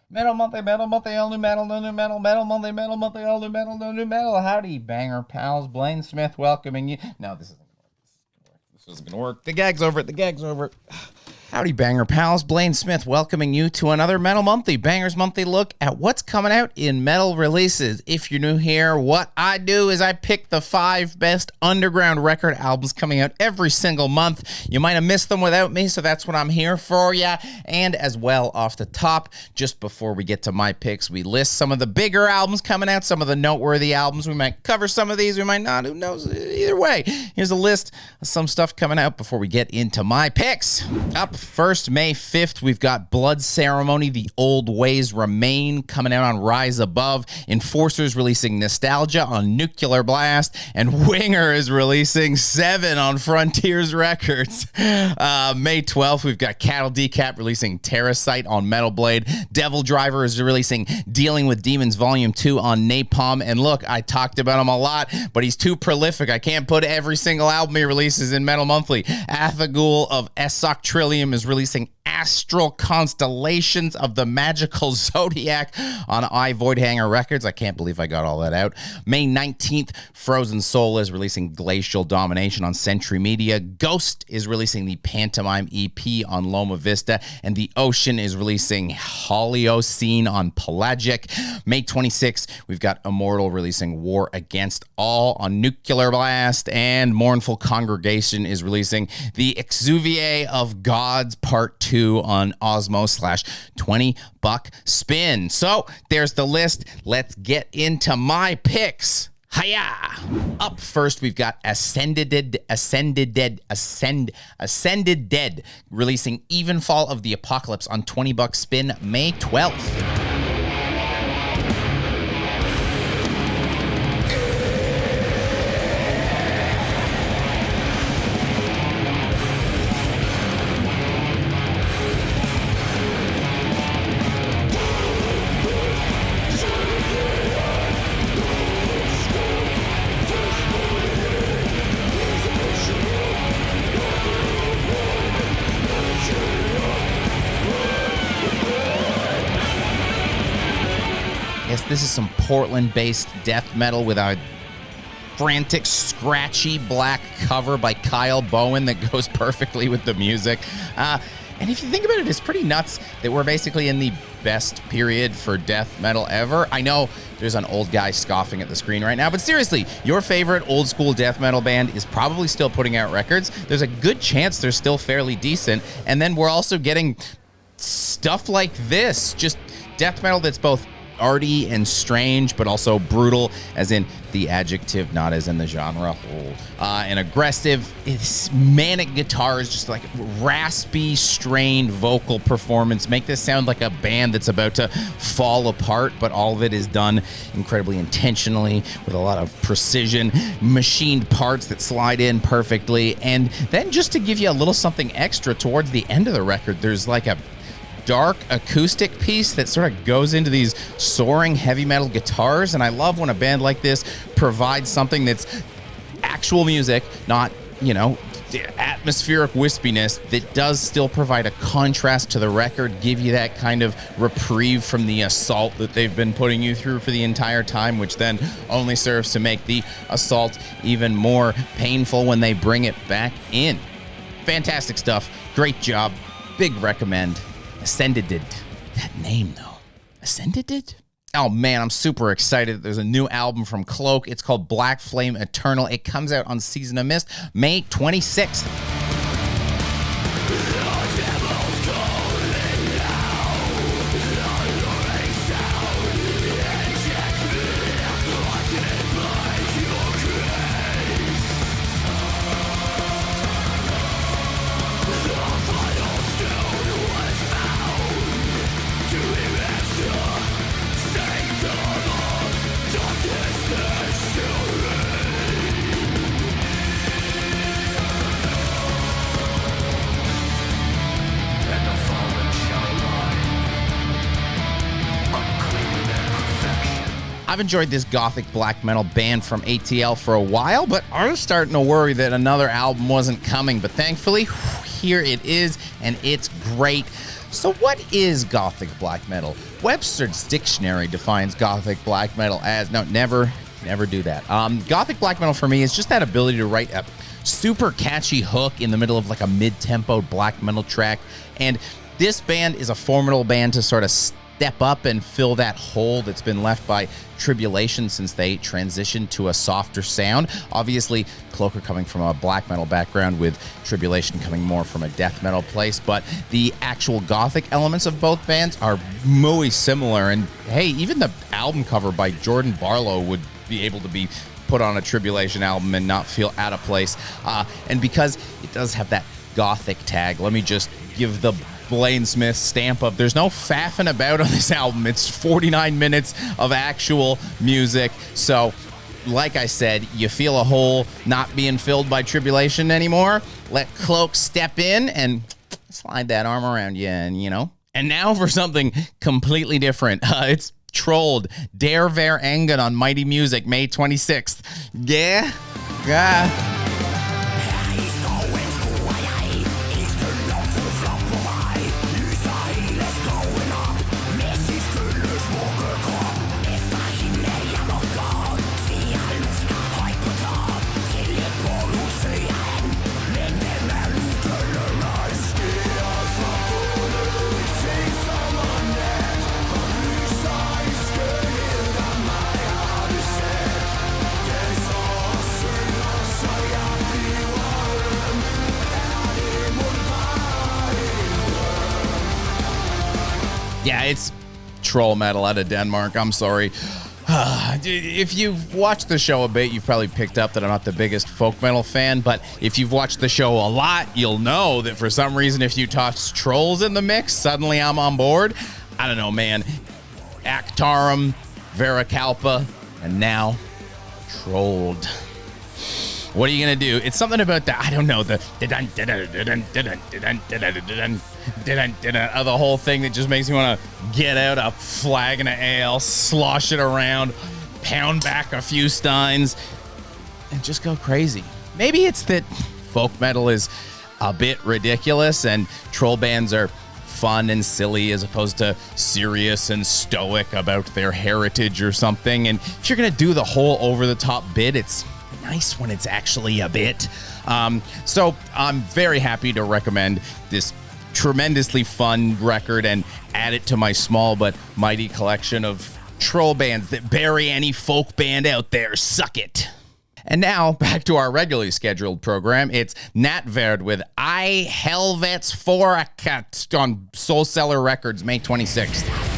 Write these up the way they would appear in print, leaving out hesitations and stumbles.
Metal Monthly, Metal Monthly, all new metal, no new metal, Metal Monthly, Metal Monthly, all new metal, no new metal. Howdy, banger pals. Blayne Smith welcoming you. No, this isn't gonna work. This isn't gonna work. The gag's over. The gag's over. Howdy, banger pals. Blayne Smith welcoming you to another Metal Monthly, Bangers Monthly look at what's coming out in metal releases. If you're new here, what I do is I pick the 5 best underground record albums coming out every single month. You might have missed them without me, so that's what I'm here for ya. And as well, off the top, just before we get to my picks, we list some of the bigger albums coming out, some of the noteworthy albums. We might cover some of these, we might not, who knows? Either way, here's a list of some stuff coming out before we get into my picks. Up first, May 5th, we've got Blood Ceremony, The Old Ways Remain, coming out on Rise Above. Enforcers releasing Nostalgia on Nuclear Blast. And Winger is releasing 7 on Frontiers Records. May 12th, we've got Cattle Decap releasing Terrasite on Metal Blade. Devil Driver is releasing Dealing with Demons Volume 2 on Napalm. And look, I talked about him a lot, but he's too prolific. I can't put every single album he releases in Metal Monthly. Athagul of Esok Trillium is releasing Astral Constellations of the Magical Zodiac on I Voidhanger Records. I can't believe I got all that out. May 19th, Frozen Soul is releasing Glacial Domination on Century Media. Ghost is releasing the Pantomime EP on Loma Vista. And The Ocean is releasing Holiocene on Pelagic. May 26th, we've got Immortal releasing War Against All on Nuclear Blast. And Mournful Congregation is releasing the Exuviae of Gods Part 2 on Osmo/20 Buck Spin. So there's the list. Let's get into my picks. Hiya! Up first, we've got Ascended Dead, releasing Evenfall of the Apocalypse on 20 Buck Spin, May 12th. This is some Portland-based death metal with a frantic, scratchy black cover by Kyle Bowen that goes perfectly with the music. And if you think about it, it's pretty nuts that we're basically in the best period for death metal ever. I know there's an old guy scoffing at the screen right now, but seriously, your favorite old school death metal band is probably still putting out records. There's a good chance they're still fairly decent. And then we're also getting stuff like this, just death metal that's both arty and strange, but also brutal, as in the adjective, not as in the genre whole. And aggressive. It's manic guitars, just like raspy, strained vocal performance. Make this sound like a band that's about to fall apart, but all of it is done incredibly intentionally with a lot of precision, machined parts that slide in perfectly. And then just to give you a little something extra towards the end of the record, there's like a dark acoustic piece that sort of goes into these soaring heavy metal guitars. And I love when a band like this provides something that's actual music, not, you know, atmospheric wispiness, that does still provide a contrast to the record, give you that kind of reprieve from the assault that they've been putting you through for the entire time, which then only serves to make the assault even more painful when they bring it back in. Fantastic stuff. Great job. Big recommend. Ascended. That name, though. Ascended? Oh, man, I'm super excited. There's a new album from Cloak. It's called Black Flame Eternal. It comes out on Season of Mist, May 26th. I've enjoyed this gothic black metal band from ATL for a while, but I was starting to worry that another album wasn't coming. But thankfully, here it is, and it's great. So what is Gothic black metal? Webster's dictionary defines Gothic black metal as... No, never do that. Gothic black metal for me is just that ability to write a super catchy hook in the middle of like a mid-tempo black metal track. And this band is a formidable band to sort of step up and fill that hole that's been left by Tribulation since they transitioned to a softer sound. Obviously, Cloak are coming from a black metal background, with Tribulation coming more from a death metal place, but the actual Gothic elements of both bands are muy similar. And hey, even the album cover by Jordan Barlow would be able to be put on a Tribulation album and not feel out of place. And because it does have that Gothic tag, let me just give the Blayne Smith stamp of there's no faffing about on this album. It's 49 minutes of actual music. So, like I said, you feel a hole not being filled by Tribulation anymore. Let Cloak step in and slide that arm around you, and you know. And now for something completely different. It's Trold, Der Ver Engang on Mighty Music, May 26th. Yeah. Yeah, it's troll metal out of Denmark. I'm sorry. If you've watched the show a bit, you've probably picked up that I'm not the biggest folk metal fan, but if you've watched the show a lot, you'll know that for some reason, if you toss trolls in the mix, suddenly I'm on board. I don't know, man. Actarum, Veracalpa, and now Trold. What are you going to do? It's something about the, I don't know, the of the whole thing that just makes me want to get out a flagon of ale, slosh it around, pound back a few steins, and just go crazy. Maybe it's that folk metal is a bit ridiculous and troll bands are fun and silly as opposed to serious and stoic about their heritage or something. And if you're going to do the whole over-the-top bit, it's nice when it's actually a bit. So I'm very happy to recommend this tremendously fun record and add it to my small but mighty collection of troll bands that bury any folk band out there. Suck it. And now back to our regularly scheduled program. It's Nattverd with helvetes, forakt on Soulseller Records, May 26th.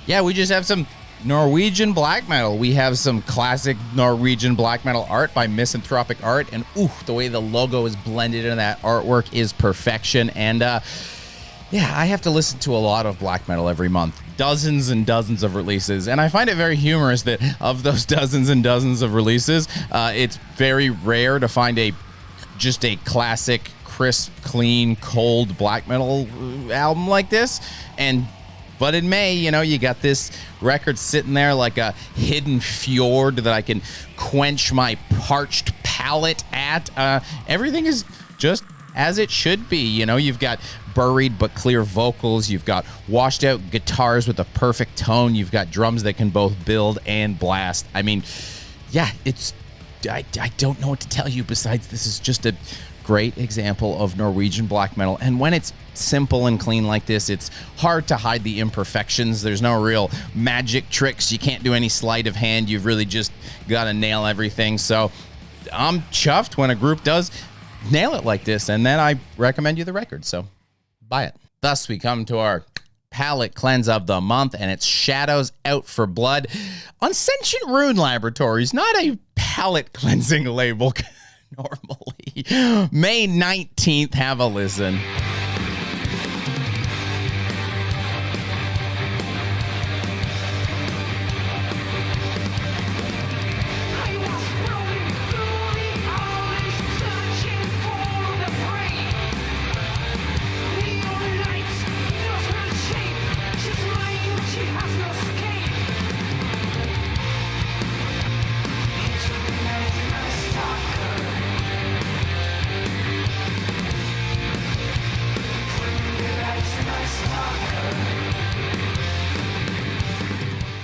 Yeah, we just have some Norwegian black metal. We have some classic Norwegian black metal art by Misanthropic Art, and ooh, the way the logo is blended into that artwork is perfection. And yeah, I have to listen to a lot of black metal every month. Dozens and dozens of releases, and I find it very humorous that of those dozens and dozens of releases, it's very rare to find just a classic, crisp, clean, cold black metal album like this. But in May, you know, you got this record sitting there like a hidden fjord that I can quench my parched palate at. Everything is just as it should be. You know, you've got buried but clear vocals. You've got washed out guitars with a perfect tone. You've got drums that can both build and blast. I mean, yeah, I don't know what to tell you besides this is just a great example of Norwegian black metal. And when it's simple and clean like this, it's hard to hide the imperfections. There's no real magic tricks. You can't do any sleight of hand. You've really just got to nail everything. So I'm chuffed when a group does nail it like this, and then I recommend you the record. So buy it. Thus, we come to our palette cleanse of the month, and it's Shadows Out for Blood on Sentient Laboratories, not a palette cleansing label normally. May 19th, have a listen.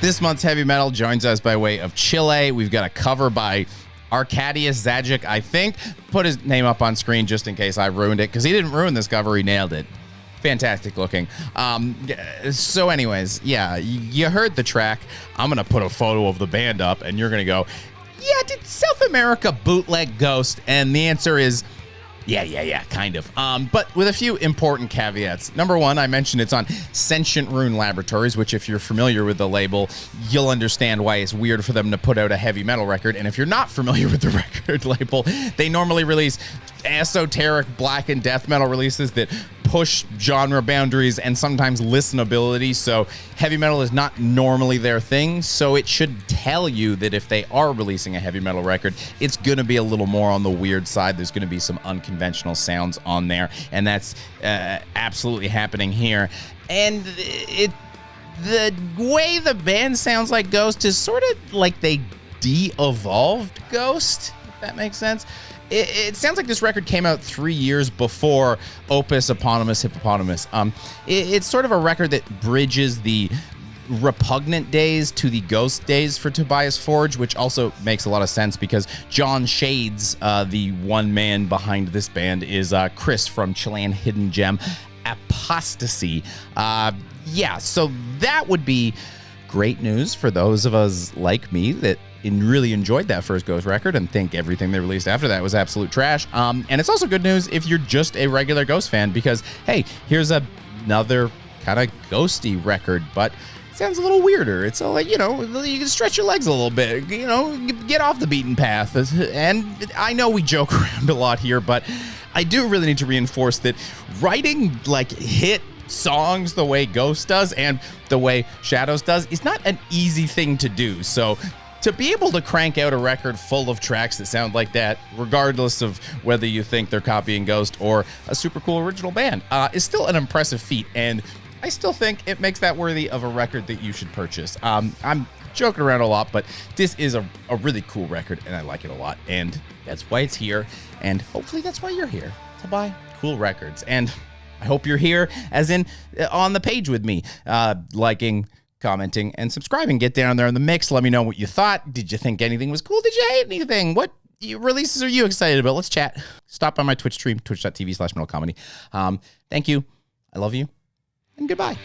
This month's heavy metal joins us by way of Chile. We've got a cover by Arkadiusz Zajic, I think. Put his name up on screen just in case I ruined it, because he didn't ruin this cover, he nailed it. Fantastic looking. So anyways, yeah, you heard the track. I'm going to put a photo of the band up, and you're going to go, yeah, did South America bootleg Ghost? And the answer is, yeah, kind of. But with a few important caveats. Number one, I mentioned it's on Sentient Laboratories, which if you're familiar with the label, you'll understand why it's weird for them to put out a heavy metal record. And if you're not familiar with the record label, they normally release esoteric black and death metal releases that push genre boundaries and sometimes listenability. So heavy metal is not normally their thing. So it should tell you that if they are releasing a heavy metal record, it's going to be a little more on the weird side. There's going to be some unconventional sounds on there. And that's absolutely happening here. And the way the band sounds like Ghost is sort of like they de-evolved Ghost, if that makes sense. It sounds like this record came out 3 years before Opus Eponymous Hippopotamus. It's sort of a record that bridges the Repugnant days to the Ghost days for Tobias Forge, which also makes a lot of sense because John Shades, the one man behind this band, is Chris from Chilean hidden gem Apostasy. Yeah, so that would be great news for those of us like me that really enjoyed that first Ghost record and think everything they released after that was absolute trash. And it's also good news if you're just a regular Ghost fan because, hey, here's another kind of ghosty record, but it sounds a little weirder. It's like, you can stretch your legs a little bit, get off the beaten path. And I know we joke around a lot here, but I do really need to reinforce that writing like hit songs the way Ghost does and the way Shadows does is not an easy thing to do. So to be able to crank out a record full of tracks that sound like that, regardless of whether you think they're copying Ghost or a super cool original band, is still an impressive feat. And I still think it makes that worthy of a record that you should purchase. I'm joking around a lot, but this is a really cool record, and I like it a lot. And that's why it's here. And hopefully that's why you're here, to buy cool records. And I hope you're here, as in on the page with me, liking, commenting, and subscribing. Get down there in the mix. Let me know what you thought. Did you think anything was cool? Did you hate anything? What releases are you excited about? Let's chat. Stop by my Twitch stream, twitch.tv/metalcomedy. Thank you. I love you. And goodbye.